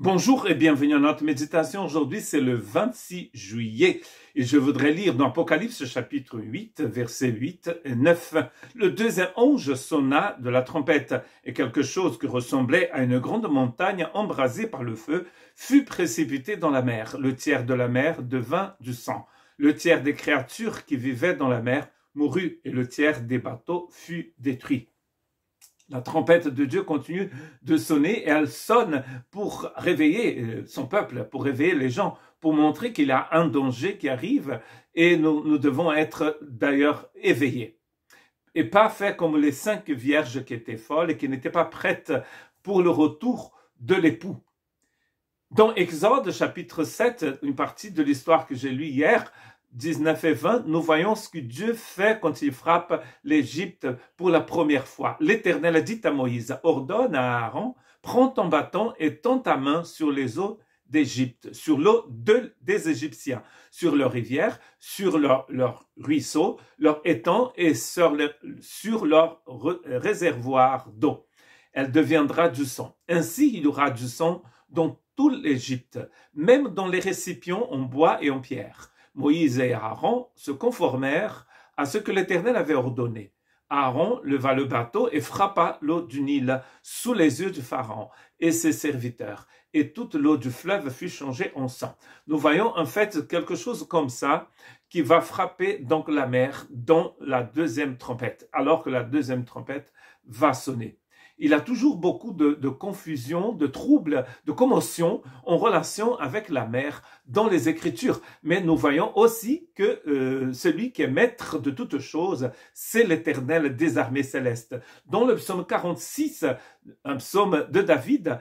Bonjour et bienvenue à notre méditation. Aujourd'hui, c'est le 26 juillet et je voudrais lire dans Apocalypse chapitre 8, versets 8 et 9. Le deuxième ange sonna de la trompette et quelque chose qui ressemblait à une grande montagne embrasée par le feu fut précipité dans la mer. Le tiers de la mer devint du sang. Le tiers des créatures qui vivaient dans la mer mourut et le tiers des bateaux fut détruit. La trompette de Dieu continue de sonner et elle sonne pour réveiller son peuple, pour réveiller les gens, pour montrer qu'il y a un danger qui arrive et nous devons être d'ailleurs éveillés. Et pas fait comme les 5 vierges qui étaient folles et qui n'étaient pas prêtes pour le retour de l'époux. Dans Exode chapitre 7, une partie de l'histoire que j'ai lue hier, 19 et 20, nous voyons ce que Dieu fait quand il frappe l'Égypte pour la première fois. L'Éternel a dit à Moïse, ordonne à Aaron, prends ton bâton et tends ta main sur les eaux d'Égypte, sur l'eau des Égyptiens, sur leurs rivières, sur leurs ruisseaux, leurs étangs et sur leurs réservoirs d'eau. Elle deviendra du sang. Ainsi, il y aura du sang dans tout l'Égypte, même dans les récipients en bois et en pierre. Moïse et Aaron se conformèrent à ce que l'Éternel avait ordonné. Aaron leva le bateau et frappa l'eau du Nil sous les yeux du Pharaon et ses serviteurs, et toute l'eau du fleuve fut changée en sang. Nous voyons en fait quelque chose comme ça qui va frapper donc la mer dans la deuxième trompette, alors que la deuxième trompette va sonner. Il y a toujours beaucoup de confusion, de troubles, de commotion en relation avec la mer dans les Écritures. Mais nous voyons aussi que celui qui est maître de toutes choses, c'est l'Éternel des armées célestes. Dans le psaume 46, un psaume de David,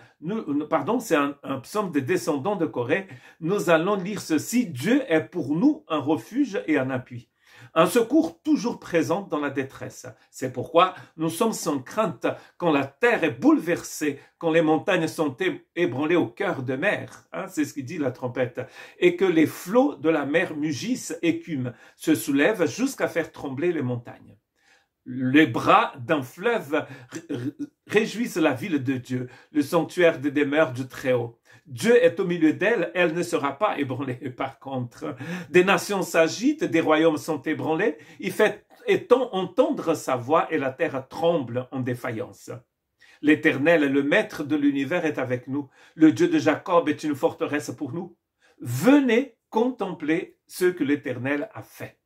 c'est un psaume des descendants de Corée, nous allons lire ceci, Dieu est pour nous un refuge et un appui. Un secours toujours présent dans la détresse. C'est pourquoi nous sommes sans crainte quand la terre est bouleversée, quand les montagnes sont ébranlées au cœur de mer. C'est ce qui dit la trompette. Et que les flots de la mer mugissent, écument, se soulèvent jusqu'à faire trembler les montagnes. Les bras d'un fleuve réjouissent la ville de Dieu, le sanctuaire des demeures du Très-Haut. Dieu est au milieu d'elle, elle ne sera pas ébranlée. Par contre, des nations s'agitent, des royaumes sont ébranlés, il fait entendre sa voix et la terre tremble en défaillance. L'Éternel, le maître de l'univers, est avec nous. Le Dieu de Jacob est une forteresse pour nous. Venez contempler ce que l'Éternel a fait.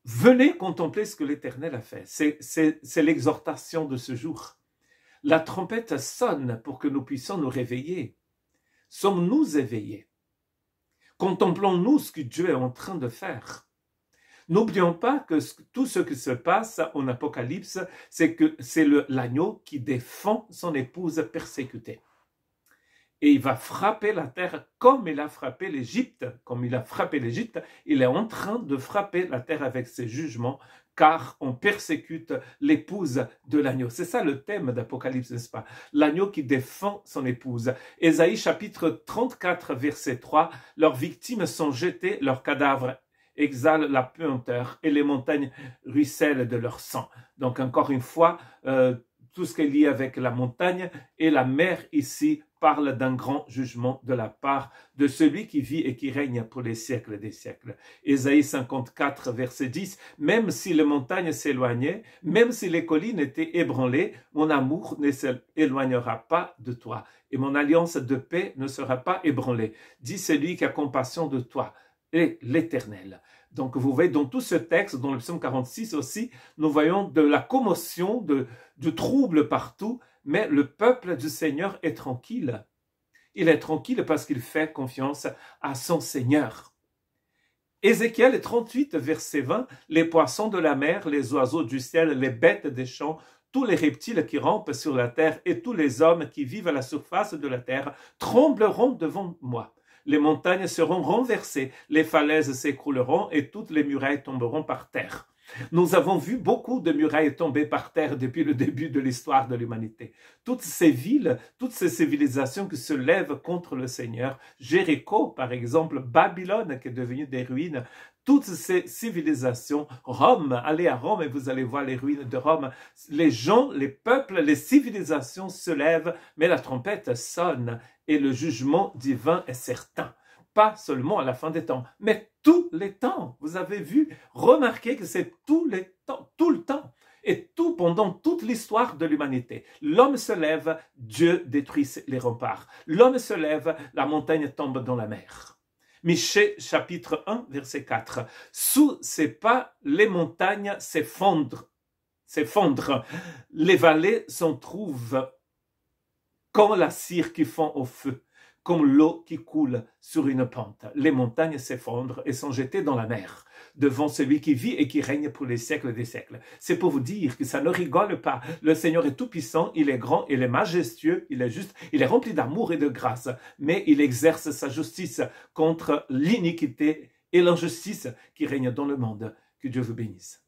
Venez contempler ce que l'Éternel a fait. C'est l'exhortation de ce jour. La trompette sonne pour que nous puissions nous réveiller. Sommes-nous éveillés? Contemplons-nous ce que Dieu est en train de faire? N'oublions pas que tout ce qui se passe en Apocalypse, c'est l'agneau qui défend son épouse persécutée. Et il va frapper la terre comme il a frappé l'Égypte. Comme il a frappé l'Égypte, il est en train de frapper la terre avec ses jugements, car on persécute l'épouse de l'agneau. C'est ça le thème d'Apocalypse, n'est-ce pas? L'agneau qui défend son épouse. Ésaïe chapitre 34, verset 3, leurs victimes sont jetées, leurs cadavres exhalent la puanteur et les montagnes ruissellent de leur sang. Donc encore une fois, tout ce qui est lié avec la montagne et la mer ici parle d'un grand jugement de la part de celui qui vit et qui règne pour les siècles des siècles. Ésaïe 54, verset 10, « Même si les montagnes s'éloignaient, même si les collines étaient ébranlées, mon amour ne s'éloignera pas de toi, et mon alliance de paix ne sera pas ébranlée, dit celui qui a compassion de toi, et l'Éternel. » Donc vous voyez, dans tout ce texte, dans le psaume 46 aussi, nous voyons de la commotion, du trouble partout, mais le peuple du Seigneur est tranquille. Il est tranquille parce qu'il fait confiance à son Seigneur. Ézéchiel 38, verset 20, « Les poissons de la mer, les oiseaux du ciel, les bêtes des champs, tous les reptiles qui rampent sur la terre et tous les hommes qui vivent à la surface de la terre trembleront devant moi. Les montagnes seront renversées, les falaises s'écrouleront et toutes les murailles tomberont par terre. » Nous avons vu beaucoup de murailles tomber par terre depuis le début de l'histoire de l'humanité. Toutes ces villes, toutes ces civilisations qui se lèvent contre le Seigneur, Jéricho par exemple, Babylone qui est devenue des ruines, toutes ces civilisations, Rome, allez à Rome et vous allez voir les ruines de Rome, les gens, les peuples, les civilisations se lèvent, mais la trompette sonne et le jugement divin est certain. Pas seulement à la fin des temps, mais tous les temps. Vous avez vu, remarquez que c'est tous les temps, tout le temps. Et tout pendant toute l'histoire de l'humanité. L'homme se lève, Dieu détruit les remparts. L'homme se lève, la montagne tombe dans la mer. Michée, chapitre 1, verset 4. Sous ses pas, les montagnes s'effondrent. Les vallées s'en trouvent comme la cire qui fond au feu, comme l'eau qui coule sur une pente. Les montagnes s'effondrent et sont jetées dans la mer, devant celui qui vit et qui règne pour les siècles des siècles. C'est pour vous dire que ça ne rigole pas. Le Seigneur est tout-puissant, il est grand, il est majestueux, il est juste, il est rempli d'amour et de grâce, mais il exerce sa justice contre l'iniquité et l'injustice qui règnent dans le monde. Que Dieu vous bénisse.